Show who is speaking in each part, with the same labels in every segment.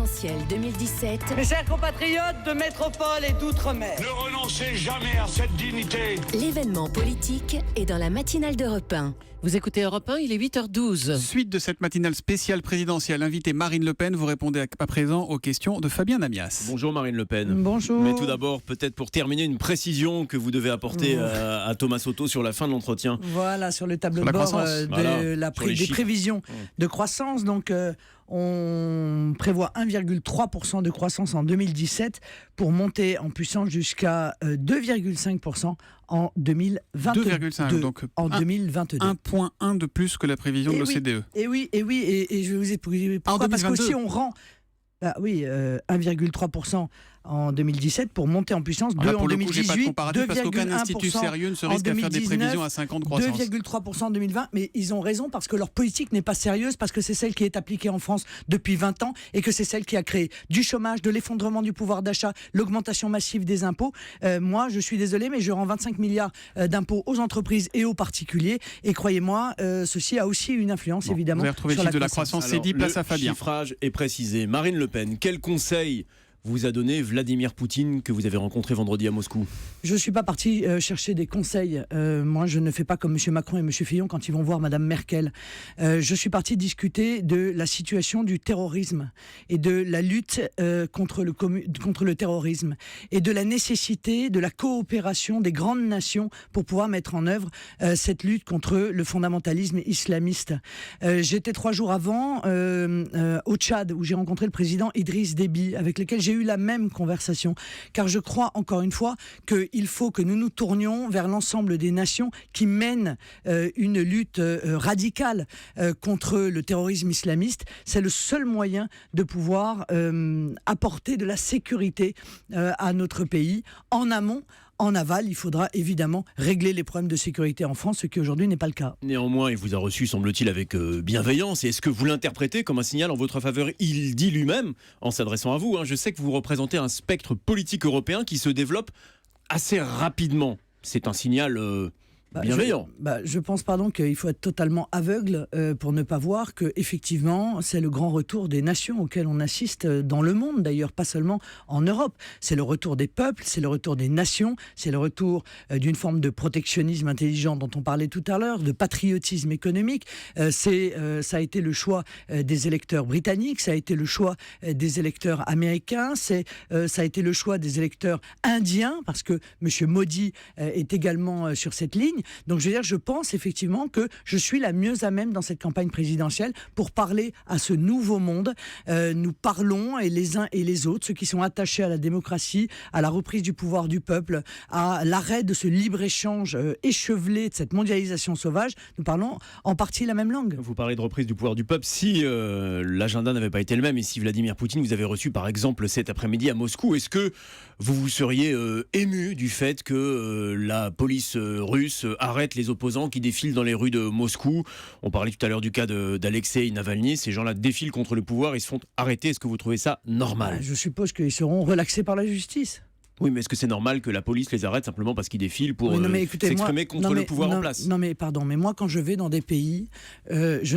Speaker 1: présidentielle 2017.
Speaker 2: Mes chers compatriotes de métropole et d'outre-mer,
Speaker 3: ne renoncez jamais à cette dignité.
Speaker 1: L'événement politique est dans la matinale d'Europe 1.
Speaker 4: Vous écoutez Europe 1, il est 8h12.
Speaker 5: Suite de cette matinale spéciale présidentielle, invitée Marine Le Pen, vous répondez à présent aux questions de Fabien Namias.
Speaker 6: Bonjour Marine Le Pen.
Speaker 2: Bonjour.
Speaker 6: Mais tout d'abord, peut-être pour terminer, une précision que vous devez apporter à Thomas Soto sur la fin de l'entretien.
Speaker 2: Voilà, sur le tableau
Speaker 5: Sur la
Speaker 2: de bord
Speaker 5: croissance.
Speaker 2: des prévisions de croissance. Donc, on prévoit 1,3% de croissance en 2017 pour monter en puissance jusqu'à 2,5% en 2022.
Speaker 5: 2,5, donc
Speaker 2: en 2022.
Speaker 5: 1,1 de plus que la prévision de l'OCDE.
Speaker 2: Et je vais vous expliquer pourquoi. Parce que si on rend 1,3% en 2017 pour monter en puissance, 2 en 2018, 2,1%
Speaker 5: parce qu'aucun institut sérieux ne se risque à faire des prévisions à 5 ans de croissance.
Speaker 2: 2,3% en 2020, mais ils ont raison parce que leur politique n'est pas sérieuse, parce que c'est celle qui est appliquée en France depuis 20 ans et que c'est celle qui a créé du chômage, de l'effondrement du pouvoir d'achat, l'augmentation massive des impôts. Moi, je suis désolé, mais je rends 25 milliards d'impôts aux entreprises et aux particuliers et croyez-moi, ceci a aussi une influence évidemment
Speaker 5: vous avez retrouvé
Speaker 2: sur
Speaker 5: le
Speaker 2: la
Speaker 5: chiffre de la
Speaker 2: croissance.
Speaker 5: croissance, c'est dit, place à Fabien.
Speaker 6: Le chiffrage est précisé. Marine Le Pen, quel conseil vous a donné Vladimir Poutine que vous avez rencontré vendredi à Moscou?
Speaker 2: Je ne suis pas parti chercher des conseils. Moi, je ne fais pas comme M. Macron et M. Fillon quand ils vont voir Mme Merkel. Je suis parti discuter de la situation du terrorisme et de la lutte contre le terrorisme et de la nécessité de la coopération des grandes nations pour pouvoir mettre en œuvre cette lutte contre le fondamentalisme islamiste. J'étais 3 jours avant au Tchad où j'ai rencontré le président Idriss Déby avec lequel j'ai eu la même conversation, car je crois encore une fois qu'il faut que nous nous tournions vers l'ensemble des nations qui mènent une lutte radicale contre le terrorisme islamiste. C'est le seul moyen de pouvoir apporter de la sécurité à notre pays. En amont, en aval, il faudra évidemment régler les problèmes de sécurité en France, ce qui aujourd'hui n'est pas le cas.
Speaker 6: Néanmoins, il vous a reçu, semble-t-il, avec bienveillance. Et est-ce que vous l'interprétez comme un signal en votre faveur? Il dit lui-même, en s'adressant à vous, je sais que vous représentez un spectre politique européen qui se développe assez rapidement. C'est un signal bienveillant.
Speaker 2: Je pense qu'il faut être totalement aveugle pour ne pas voir que effectivement c'est le grand retour des nations auquel on assiste dans le monde, d'ailleurs pas seulement en Europe. C'est le retour des peuples, c'est le retour des nations, c'est le retour d'une forme de protectionnisme intelligent dont on parlait tout à l'heure, de patriotisme économique. Ça a été le choix des électeurs britanniques, ça a été le choix des électeurs américains, ça a été le choix des électeurs indiens parce que M. Modi est également sur cette ligne. Donc je pense effectivement que je suis la mieux à même dans cette campagne présidentielle pour parler à ce nouveau monde. Nous parlons, et les uns et les autres, ceux qui sont attachés à la démocratie, à la reprise du pouvoir du peuple, à l'arrêt de ce libre-échange échevelé, de cette mondialisation sauvage, nous parlons en partie la même langue.
Speaker 6: Vous parlez de reprise du pouvoir du peuple. Si l'agenda n'avait pas été le même et si Vladimir Poutine vous avait reçu par exemple cet après-midi à Moscou, est-ce que vous seriez ému du fait que la police russe arrête les opposants qui défilent dans les rues de Moscou? On parlait tout à l'heure du cas d'Alexei Navalny. Ces gens-là défilent contre le pouvoir et se font arrêter. Est-ce que vous trouvez ça normal?
Speaker 2: Je suppose qu'ils seront relaxés par la justice.
Speaker 6: Oui, mais est-ce que c'est normal que la police les arrête simplement parce qu'ils défilent pour s'exprimer contre le pouvoir en place?
Speaker 2: Non mais pardon, mais moi quand je vais dans des pays, je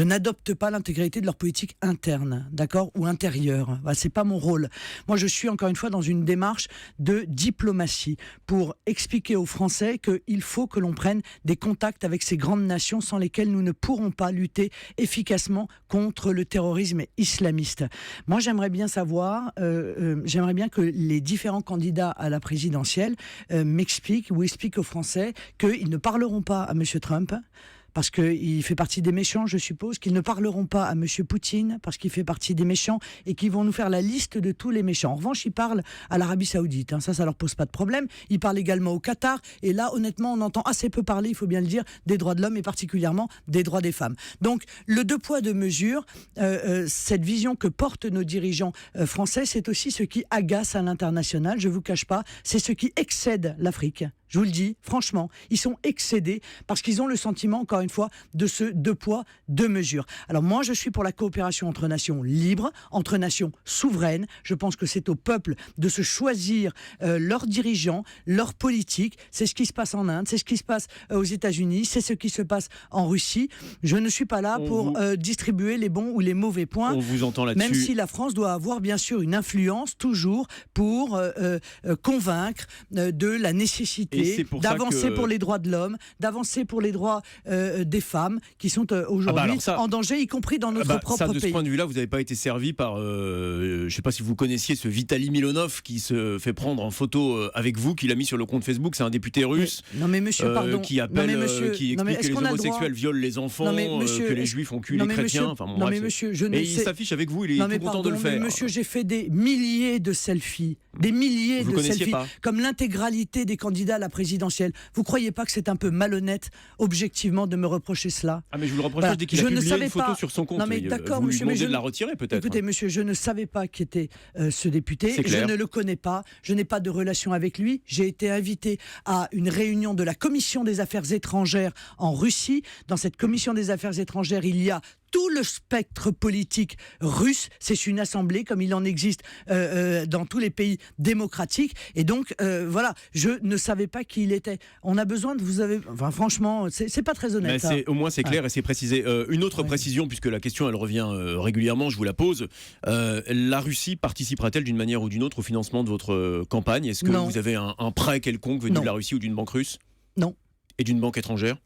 Speaker 2: n'adopte pas l'intégralité de leur politique interne, d'accord, ou intérieure. Voilà, c'est pas mon rôle. Moi je suis encore une fois dans une démarche de diplomatie pour expliquer aux Français qu'il faut que l'on prenne des contacts avec ces grandes nations sans lesquelles nous ne pourrons pas lutter efficacement contre le terrorisme islamiste. Moi j'aimerais bien savoir... J'aimerais bien que les différents candidats à la présidentielle m'expliquent ou expliquent aux Français qu'ils ne parleront pas à M. Trump parce qu'il fait partie des méchants, je suppose, qu'ils ne parleront pas à M. Poutine parce qu'il fait partie des méchants et qu'ils vont nous faire la liste de tous les méchants. En revanche, ils parlent à l'Arabie Saoudite, ça leur pose pas de problème. Ils parlent également au Qatar et là, honnêtement, on entend assez peu parler, il faut bien le dire, des droits de l'homme et particulièrement des droits des femmes. Donc, le 2 poids 2 mesures, cette vision que portent nos dirigeants français, c'est aussi ce qui agace à l'international, je vous cache pas, c'est ce qui excède l'Afrique. Je vous le dis, franchement, ils sont excédés parce qu'ils ont le sentiment, encore une fois, de ce deux poids, deux mesures. Alors moi, je suis pour la coopération entre nations libres, entre nations souveraines. Je pense que c'est au peuple de se choisir leurs dirigeants, leur politique. C'est ce qui se passe en Inde, c'est ce qui se passe aux États-Unis, c'est ce qui se passe en Russie. Je ne suis pas là pour distribuer les bons ou les mauvais points.
Speaker 6: On vous entend là-dessus.
Speaker 2: Même si la France doit avoir bien sûr une influence toujours pour convaincre de la nécessité d'avancer pour les droits de l'homme, d'avancer pour les droits des femmes qui sont aujourd'hui en danger, y compris dans notre propre pays.
Speaker 6: De ce point de vue-là, vous n'avez pas été servi par, je ne sais pas si vous connaissiez ce Vitali Milonov qui se fait prendre en photo avec vous, qui l'a mis sur le compte Facebook. C'est un député russe qui appelle, qui explique que les homosexuels violent les enfants, que les juifs ont cuit les chrétiens. Et il s'affiche avec vous, il est tout content de le faire.
Speaker 2: Monsieur, j'ai fait des milliers de selfies, comme l'intégralité des candidats à la présidentielle. Vous croyez pas que c'est un peu malhonnête, objectivement, de me reprocher cela?
Speaker 6: Mais je vous le reproche dès qu'il a publié une photo sur son compte.
Speaker 2: Non mais d'accord,
Speaker 6: vous
Speaker 2: monsieur,
Speaker 6: lui demandez de la retirer peut-être.
Speaker 2: Écoutez, monsieur, je ne savais pas qui était ce député. Je ne le connais pas. Je n'ai pas de relation avec lui. J'ai été invité à une réunion de la Commission des Affaires étrangères en Russie. Dans cette Commission des Affaires étrangères, il y a tout le spectre politique russe. C'est une assemblée comme il en existe dans tous les pays démocratiques. Et donc, voilà, je ne savais pas qui il était. On a besoin de vous avez... Enfin, franchement, c'est pas très honnête.
Speaker 6: Au moins, c'est clair et c'est précisé. Une autre précision, puisque la question, elle revient régulièrement, je vous la pose. La Russie participera-t-elle d'une manière ou d'une autre au financement de votre campagne? Est-ce que vous avez un prêt quelconque venu de la Russie ou d'une banque russe?
Speaker 2: Non.
Speaker 6: Et d'une banque étrangère?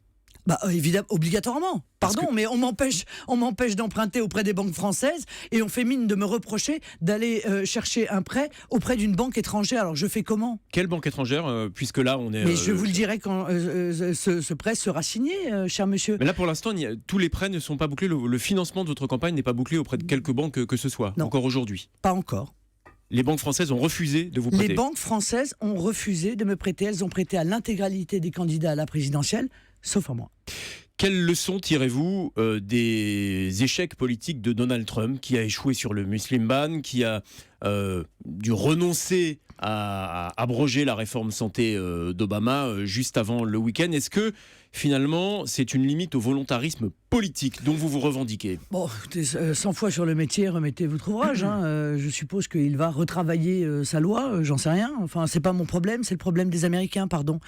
Speaker 2: Évidemment, obligatoirement. Pardon, mais on m'empêche d'emprunter auprès des banques françaises et on fait mine de me reprocher d'aller chercher un prêt auprès d'une banque étrangère. Alors je fais comment?
Speaker 6: Quelle banque étrangère, puisque là on est...
Speaker 2: Mais je vous le dirai quand ce prêt sera signé, cher monsieur.
Speaker 6: Mais là pour l'instant, tous les prêts ne sont pas bouclés. Le financement de votre campagne n'est pas bouclé auprès de quelques banques que ce soit, encore aujourd'hui.
Speaker 2: Pas encore.
Speaker 6: Les banques françaises ont refusé de vous prêter.
Speaker 2: Les banques françaises ont refusé de me prêter. Elles ont prêté à l'intégralité des candidats à la présidentielle, sauf à moi.
Speaker 6: Quelle leçon tirez-vous des échecs politiques de Donald Trump, qui a échoué sur le Muslim ban, qui a dû renoncer à abroger la réforme santé d'Obama juste avant le week-end? Est-ce que finalement c'est une limite au volontarisme politique dont vous vous revendiquez?
Speaker 2: Bon, écoutez, 100 fois sur le métier, remettez votre ouvrage. Je suppose qu'il va retravailler sa loi, j'en sais rien. Enfin, c'est pas mon problème, c'est le problème des Américains, pardon.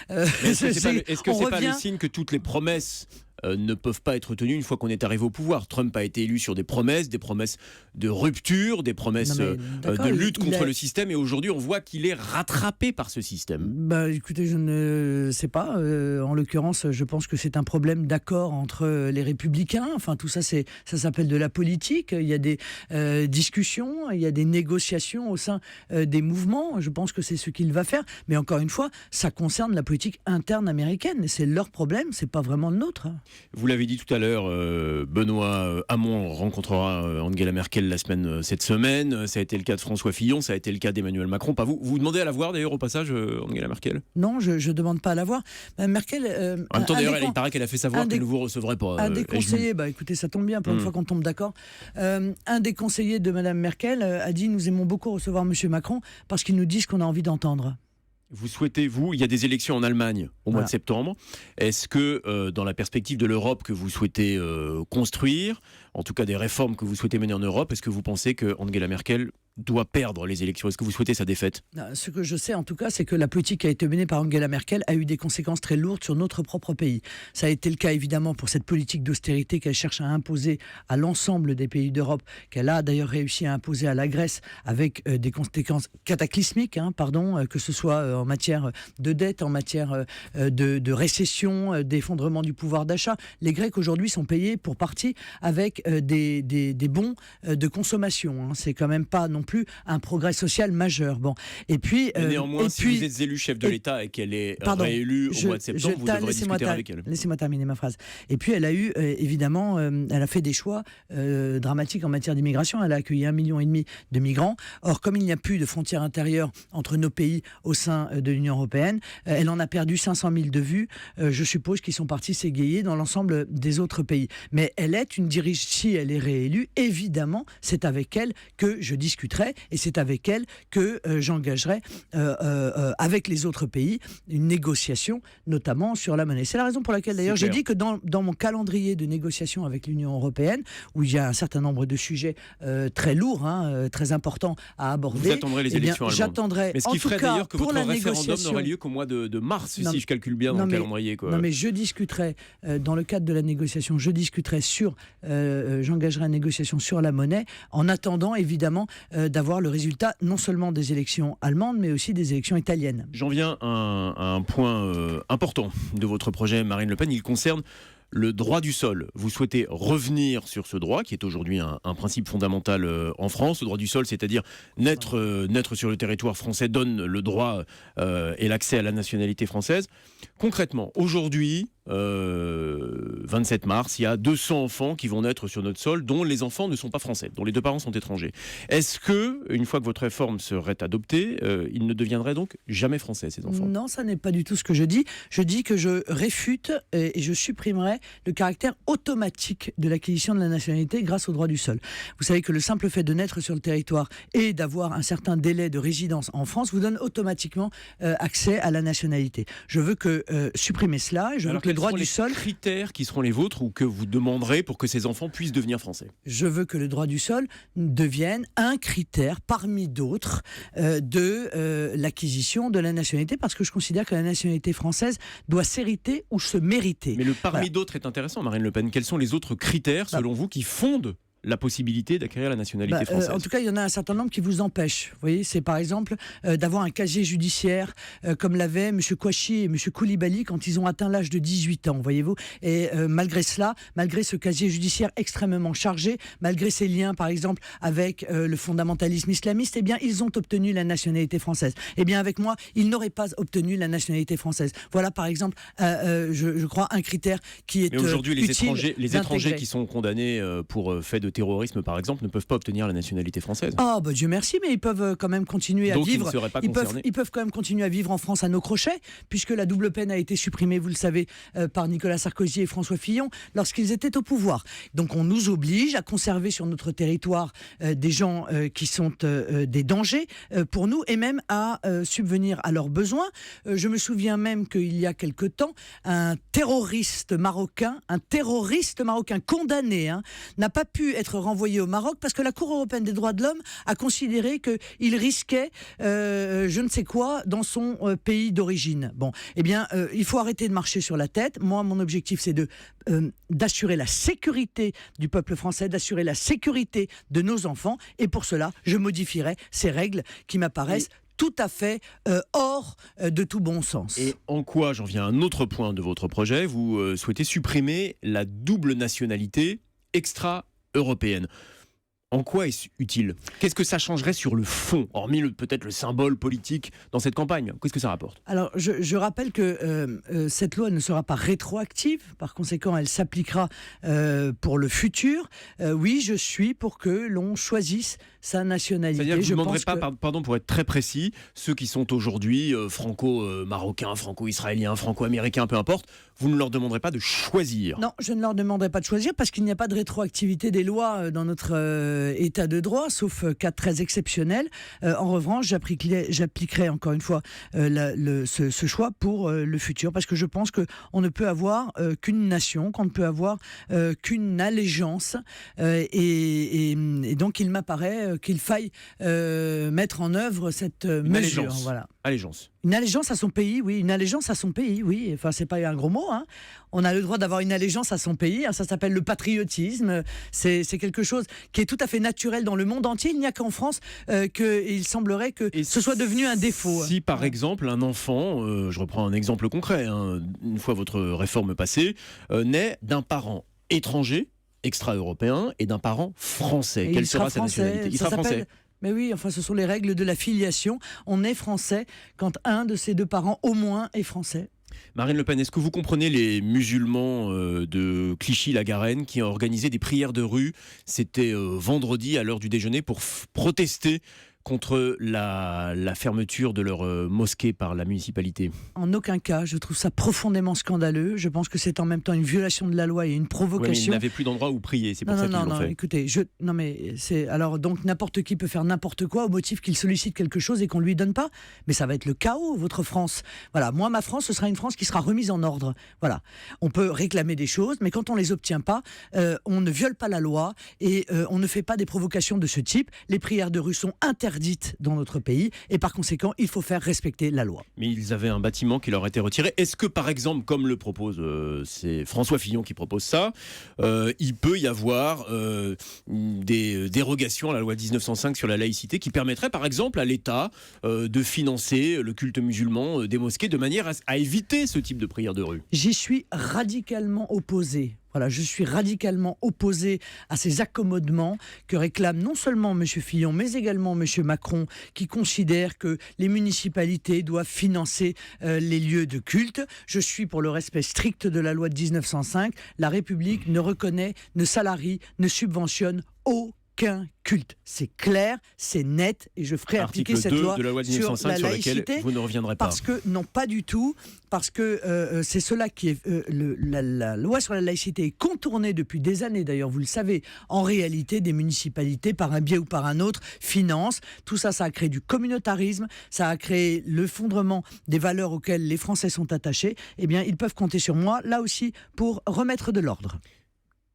Speaker 6: Est-ce que c'est pas le signe que toutes les promesses ne peuvent pas être tenues une fois qu'on est arrivé au pouvoir? Trump a été élu sur des promesses de rupture, des promesses de lutte contre le système, et aujourd'hui on voit qu'il est rattrapé par ce système.
Speaker 2: Écoutez, je ne sais pas. En l'occurrence, je pense que c'est un problème d'accord entre les républicains. Enfin, tout ça, ça s'appelle de la politique. Il y a des discussions, il y a des négociations au sein des mouvements. Je pense que c'est ce qu'il va faire. Mais encore une fois, ça concerne la politique interne américaine. C'est leur problème, c'est pas vraiment le nôtre.
Speaker 6: Vous l'avez dit tout à l'heure, Benoît Hamon rencontrera Angela Merkel cette semaine. Ça a été le cas de François Fillon, ça a été le cas d'Emmanuel Macron. Pas vous. Vous demandez à la voir d'ailleurs au passage, Angela Merkel? Non, je ne demande pas à la voir. Merkel. En même temps, d'ailleurs, il paraît qu'elle a fait savoir qu'elle ne vous recevrait pas. Un des conseillers, écoutez, ça tombe bien pour une fois qu'on tombe d'accord. Un des conseillers de Madame Merkel a dit: nous aimons beaucoup recevoir Monsieur Macron parce qu'il nous dit ce qu'on a envie d'entendre. Vous souhaitez, il y a des élections en Allemagne au mois de septembre. Est-ce que, dans la perspective de l'Europe que vous souhaitez construire, en tout cas des réformes que vous souhaitez mener en Europe, est-ce que vous pensez que Angela Merkel doit perdre les élections? Est-ce que vous souhaitez sa défaite? Ce que je sais en tout cas, c'est que la politique qui a été menée par Angela Merkel a eu des conséquences très lourdes sur notre propre pays. Ça a été le cas évidemment pour cette politique d'austérité qu'elle cherche à imposer à l'ensemble des pays d'Europe, qu'elle a d'ailleurs réussi à imposer à la Grèce avec des conséquences cataclysmiques, que ce soit en matière de dette, en matière de récession, d'effondrement du pouvoir d'achat. Les Grecs aujourd'hui sont payés pour partie avec des bons de consommation. C'est quand même pas non plus un progrès social majeur. Bon. Et puis, néanmoins, si vous êtes élu chef de l'État et qu'elle est réélue au mois de septembre, vous devrez discuter avec elle. Laissez-moi terminer ma phrase. Et puis, elle a eu, évidemment, elle a fait des choix dramatiques en matière d'immigration. Elle a accueilli 1,5 million de migrants. Or, comme il n'y a plus de frontières intérieures entre nos pays au sein de l'Union européenne, elle en a perdu 500 000 de vue. Je suppose qu'ils sont partis s'égayer dans l'ensemble des autres pays. Mais elle est une dirigeante.
Speaker 2: si elle est réélue, évidemment, c'est avec elle que je discuterai et c'est avec elle que j'engagerai avec les autres pays une négociation, notamment sur la monnaie. C'est la raison pour laquelle, d'ailleurs, j'ai dit que dans mon calendrier de négociation avec l'Union européenne, où il y a un certain nombre de sujets très lourds, très importants à aborder,
Speaker 6: vous attendrez les élections allemandes.
Speaker 2: J'attendrai,
Speaker 6: mais ce qui ferait d'ailleurs que votre référendum n'aurait lieu qu'au mois de mars, si je calcule bien dans le calendrier.
Speaker 2: Non, mais je discuterai, dans le cadre de la négociation, j'engagerai une négociation sur la monnaie, en attendant, évidemment, d'avoir le résultat non seulement des élections allemandes, mais aussi des élections italiennes.
Speaker 6: J'en viens à un point important de votre projet, Marine Le Pen. Il concerne le droit du sol. Vous souhaitez revenir sur ce droit, qui est aujourd'hui un principe fondamental en France. Le droit du sol, c'est-à-dire naître sur le territoire français, donne le droit et l'accès à la nationalité française. Concrètement, aujourd'hui, 27 mars, il y a 200 enfants qui vont naître sur notre sol, dont les enfants ne sont pas français, dont les deux parents sont étrangers. Est-ce que, une fois que votre réforme serait adoptée, ils ne deviendraient donc jamais français, ces enfants ?
Speaker 2: Non, ça n'est pas du tout ce que je dis. Je dis que je réfute et je supprimerai le caractère automatique de l'acquisition de la nationalité grâce au droit du sol. Vous savez que le simple fait de naître sur le territoire et d'avoir un certain délai de résidence en France vous donne automatiquement accès à la nationalité. Je veux supprimer cela. Je veux que le droit du sol...
Speaker 6: Quels sont les critères qui seront les vôtres ou que vous demanderez pour que ces enfants puissent devenir français ?
Speaker 2: Je veux que le droit du sol devienne un critère parmi d'autres de l'acquisition de la nationalité, parce que je considère que la nationalité française doit s'hériter ou se mériter.
Speaker 6: Mais le parmi d'autres est intéressant, Marine Le Pen. Quels sont les autres critères, selon vous, qui fondent la possibilité d'acquérir la nationalité française ?
Speaker 2: En tout cas, il y en a un certain nombre qui vous empêchent. Vous voyez, c'est par exemple d'avoir un casier judiciaire comme l'avaient M. Kouachi et M. Koulibaly quand ils ont atteint l'âge de 18 ans, voyez-vous. Et malgré cela, malgré ce casier judiciaire extrêmement chargé, malgré ses liens, par exemple, avec le fondamentalisme islamiste, eh bien, ils ont obtenu la nationalité française. Eh bien, avec moi, ils n'auraient pas obtenu la nationalité française. Voilà, par exemple, je crois, un critère qui est
Speaker 6: Mais aujourd'hui, les étrangers qui
Speaker 2: sont
Speaker 6: sont condamnés pour fait de terrorisme, par exemple, ne peuvent pas obtenir la nationalité française.
Speaker 2: Oh, bah Dieu merci, mais ils peuvent quand même continuer à vivre.
Speaker 6: Ils ne seraient pas concernés.
Speaker 2: Ils peuvent quand même continuer à vivre en France à nos crochets, puisque la double peine a été supprimée, vous le savez, par Nicolas Sarkozy et François Fillon lorsqu'ils étaient au pouvoir. Donc on nous oblige à conserver sur notre territoire des gens qui sont des dangers pour nous, et même à subvenir à leurs besoins. Je me souviens même qu'il y a quelque temps, un terroriste marocain condamné, n'a pas pu être renvoyé au Maroc parce que la Cour européenne des droits de l'homme a considéré qu'il risquait je ne sais quoi dans son pays d'origine. Bon, eh bien, il faut arrêter de marcher sur la tête. Moi, mon objectif, c'est d'assurer la sécurité du peuple français, d'assurer la sécurité de nos enfants, et pour cela, je modifierai ces règles qui m'apparaissent tout à fait hors de tout bon sens.
Speaker 6: Et en quoi, j'en viens à un autre point de votre projet, vous souhaitez supprimer la double nationalité extra-européenne. En quoi est-ce utile ? Qu'est-ce que ça changerait sur le fond, hormis peut-être le symbole politique dans cette campagne ? Qu'est-ce que ça rapporte ?
Speaker 2: Alors, je rappelle que cette loi ne sera pas rétroactive, par conséquent, elle s'appliquera pour le futur. Oui, je suis pour que l'on choisisse sa nationalité.
Speaker 6: C'est-à-dire que je ne demanderai pas, pardon, pour être très précis, ceux qui sont aujourd'hui franco-marocains, franco-israéliens, franco-américains, peu importe, vous ne leur demanderez pas de choisir ?
Speaker 2: Non, je ne leur demanderai pas de choisir parce qu'il n'y a pas de rétroactivité des lois dans notre état de droit, sauf cas très exceptionnels. En revanche, j'appliquerai encore une fois ce choix pour le futur, parce que je pense qu'on ne peut avoir qu'une nation, qu'on ne peut avoir qu'une allégeance, et donc il m'apparaît qu'il faille mettre en œuvre cette mesure. Voilà.
Speaker 6: Allégeance.
Speaker 2: Une allégeance à son pays, oui. Une allégeance à son pays, oui. Enfin, c'est pas un gros mot, On a le droit d'avoir une allégeance à son pays. Ça s'appelle le patriotisme. C'est quelque chose qui est tout à fait naturel dans le monde entier. Il n'y a qu'en France qu'il semblerait que ce soit devenu un défaut.
Speaker 6: Si, par exemple, un enfant, je reprends un exemple concret, une fois votre réforme passée, naît d'un parent étranger, extra-européen, et d'un parent français. Quelle sera sa nationalité ? Il sera français.
Speaker 2: Mais oui, enfin, ce sont les règles de la filiation. On est français quand un de ses deux parents, au moins, est français.
Speaker 6: Marine Le Pen, est-ce que vous comprenez les musulmans de Clichy-la-Garenne qui ont organisé des prières de rue ? C'était vendredi à l'heure du déjeuner pour protester contre la fermeture de leur mosquée par la municipalité?
Speaker 2: En aucun cas, je trouve ça profondément scandaleux. Je pense que c'est en même temps une violation de la loi et une
Speaker 6: Ouais, mais ils
Speaker 2: provocation.
Speaker 6: n'avaient plus d'endroit où prier, c'est pour
Speaker 2: Non,
Speaker 6: ça
Speaker 2: non,
Speaker 6: qu'ils
Speaker 2: non,
Speaker 6: l'ont
Speaker 2: non,
Speaker 6: fait.
Speaker 2: écoutez, non mais c'est alors donc n'importe qui peut faire n'importe quoi au motif qu'il sollicite quelque chose et qu'on lui donne pas. Mais ça va être le chaos, votre France. Voilà, moi ma France, ce sera une France qui sera remise en ordre. Voilà, on peut réclamer des choses, mais quand on les obtient pas, on ne viole pas la loi et on ne fait pas des provocations de ce type. Les prières de rue sont interdites dans notre pays et par conséquent, il faut faire respecter la loi.
Speaker 6: Mais ils avaient un bâtiment qui leur a été retiré. Est-ce que, par exemple, comme le propose, c'est François Fillon qui propose ça, il peut y avoir des dérogations à la loi 1905 sur la laïcité qui permettraient, par exemple, à l'État de financer le culte musulman des mosquées de manière à éviter ce type de prière de rue?
Speaker 2: J'y suis radicalement opposé. Voilà, je suis radicalement opposé à ces accommodements que réclame non seulement M. Fillon, mais également M. Macron, qui considère que les municipalités doivent financer les lieux de culte. Je suis pour le respect strict de la loi de 1905. La République ne reconnaît, ne salarie, ne subventionne aucun culte. C'est clair, c'est net, et je ferai appliquer
Speaker 6: Article
Speaker 2: cette
Speaker 6: 2
Speaker 2: loi
Speaker 6: de la loi de 1905
Speaker 2: sur la
Speaker 6: sur lequel
Speaker 2: laïcité.
Speaker 6: vous ne reviendrez pas.
Speaker 2: Parce que, non, pas du tout, parce que c'est cela qui est... la loi sur la laïcité est contournée depuis des années, d'ailleurs, vous le savez. En réalité, des municipalités, par un biais ou par un autre, financent. Tout ça, ça a créé du communautarisme, ça a créé l'effondrement des valeurs auxquelles les Français sont attachés. Eh bien, ils peuvent compter sur moi, là aussi, pour remettre de l'ordre.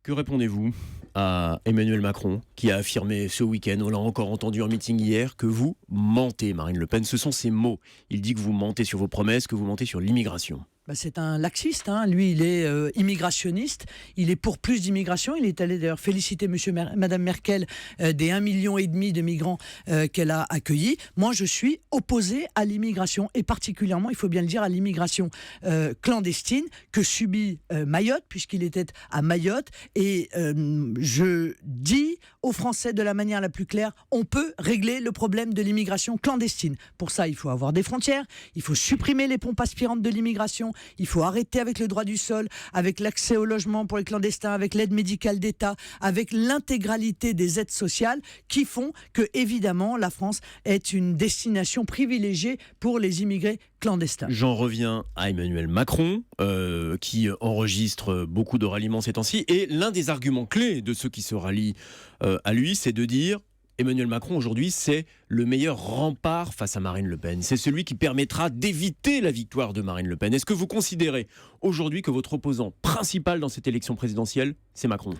Speaker 6: Que répondez-vous à Emmanuel Macron, qui a affirmé ce week-end, on l'a encore entendu en meeting hier, que vous mentez, Marine Le Pen? Ce sont ses mots. Il dit que vous mentez sur vos promesses, que vous mentez sur l'immigration.
Speaker 2: C'est un laxiste, hein. Lui il est immigrationniste, il est pour plus d'immigration, il est allé d'ailleurs féliciter Madame Merkel des 1,5 million de migrants qu'elle a accueillis. Moi je suis opposé à l'immigration et particulièrement, il faut bien le dire, à l'immigration clandestine que subit Mayotte, puisqu'il était à Mayotte, et je dis aux Français de la manière la plus claire, on peut régler le problème de l'immigration clandestine. Pour ça il faut avoir des frontières, il faut supprimer les pompes aspirantes de l'immigration. Il faut arrêter avec le droit du sol, avec l'accès au logement pour les clandestins, avec l'aide médicale d'État, avec l'intégralité des aides sociales qui font que, évidemment, la France est une destination privilégiée pour les immigrés clandestins.
Speaker 6: J'en reviens à Emmanuel Macron, qui enregistre beaucoup de ralliements ces temps-ci. Et l'un des arguments clés de ceux qui se rallient à lui, c'est de dire... Emmanuel Macron, aujourd'hui, c'est le meilleur rempart face à Marine Le Pen. C'est celui qui permettra d'éviter la victoire de Marine Le Pen. Est-ce que vous considérez aujourd'hui que votre opposant principal dans cette élection présidentielle, c'est Macron ?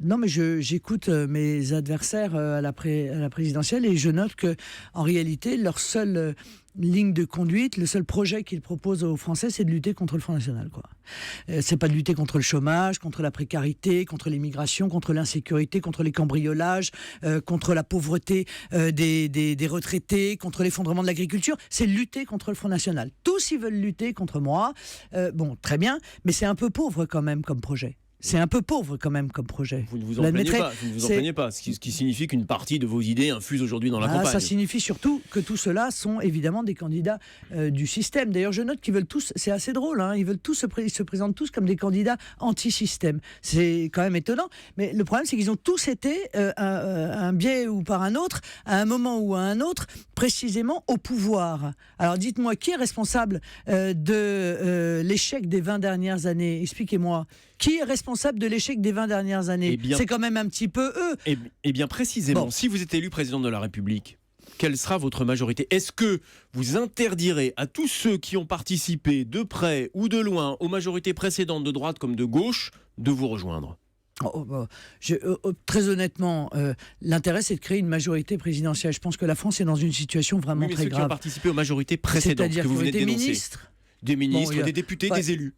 Speaker 2: Non, mais j'écoute mes adversaires à la présidentielle et je note que, en réalité, leur seule ligne de conduite, le seul projet qu'ils proposent aux Français, c'est de lutter contre le Front National, quoi. C'est pas de lutter contre le chômage, contre la précarité, contre l'immigration, contre l'insécurité, contre les cambriolages, contre la pauvreté des retraités, contre l'effondrement de l'agriculture. C'est lutter contre le Front National. Tous ils veulent lutter contre moi. Bon, très bien, mais c'est un peu pauvre quand même comme projet. C'est un peu pauvre quand même comme projet.
Speaker 6: Vous ne vous en plaignez pas, ce qui signifie qu'une partie de vos idées infuse aujourd'hui dans la campagne.
Speaker 2: Ça signifie surtout que tout cela sont évidemment des candidats du système. D'ailleurs, je note qu'ils veulent tous, c'est assez drôle, hein, ils veulent tous ils se présentent tous comme des candidats anti-système. C'est quand même étonnant. Mais le problème, c'est qu'ils ont tous été, un biais ou par un autre, à un moment ou à un autre, précisément au pouvoir. Alors dites-moi, qui est responsable de l'échec des 20 dernières années? Expliquez-moi. Qui est responsable de l'échec des 20 dernières années? C'est quand même un petit peu eux.
Speaker 6: Eh bien, précisément, si vous êtes élu président de la République, quelle sera votre majorité? Est-ce que vous interdirez à tous ceux qui ont participé de près ou de loin aux majorités précédentes de droite comme de gauche de vous rejoindre?
Speaker 2: Très honnêtement, l'intérêt c'est de créer une majorité présidentielle. Je pense que la France est dans une situation vraiment très grave.
Speaker 6: Ceux qui ont participé aux majorités précédentes,
Speaker 2: c'est-à-dire
Speaker 6: que vous venez de dénoncer.
Speaker 2: Des ministres,
Speaker 6: des députés, des élus.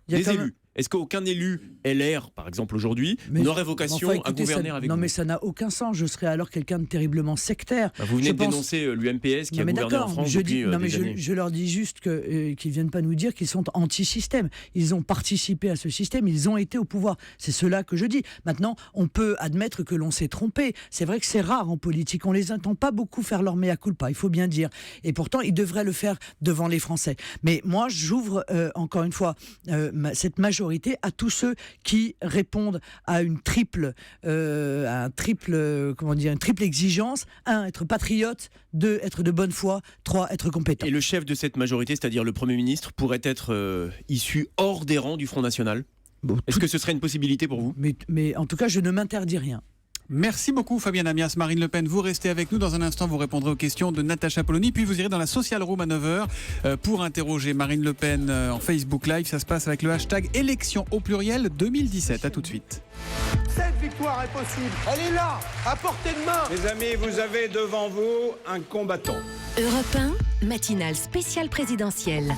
Speaker 6: Est-ce qu'aucun élu LR, par exemple aujourd'hui, n'aurait vocation à gouverner avec vous?
Speaker 2: Non, mais ça n'a aucun sens. Je serais alors quelqu'un de terriblement sectaire.
Speaker 6: Vous venez de dénoncer l'UMPS qui a gouverné en France depuis des années.
Speaker 2: Je leur dis juste qu'ils ne viennent pas nous dire qu'ils sont anti-système. Ils ont participé à ce système, ils ont été au pouvoir. C'est cela que je dis. Maintenant, on peut admettre que l'on s'est trompé. C'est vrai que c'est rare en politique. On ne les entend pas beaucoup faire leur mea culpa, il faut bien dire. Et pourtant, ils devraient le faire devant les Français. Mais moi, j'ouvre encore une fois cette majorité majorité, à tous ceux qui répondent à une triple exigence. 1, être patriote. 2, être de bonne foi. 3, être compétent.
Speaker 6: Et le chef de cette majorité, c'est-à-dire le Premier ministre, pourrait être issu hors des rangs du Front National ?
Speaker 2: Bon,
Speaker 6: Est-ce que ce serait une possibilité pour vous ?
Speaker 2: mais en tout cas, je ne m'interdis rien.
Speaker 5: Merci beaucoup Fabien Amias. Marine Le Pen, vous restez avec nous. Dans un instant, vous répondrez aux questions de Natacha Polony. Puis vous irez dans la Social Room à 9h pour interroger Marine Le Pen en Facebook Live. Ça se passe avec le hashtag élection au pluriel 2017. À tout de suite.
Speaker 7: Cette victoire est possible. Elle est là, à portée de main.
Speaker 3: Mes amis, vous avez devant vous un combattant.
Speaker 1: Europe 1, matinale spéciale présidentielle.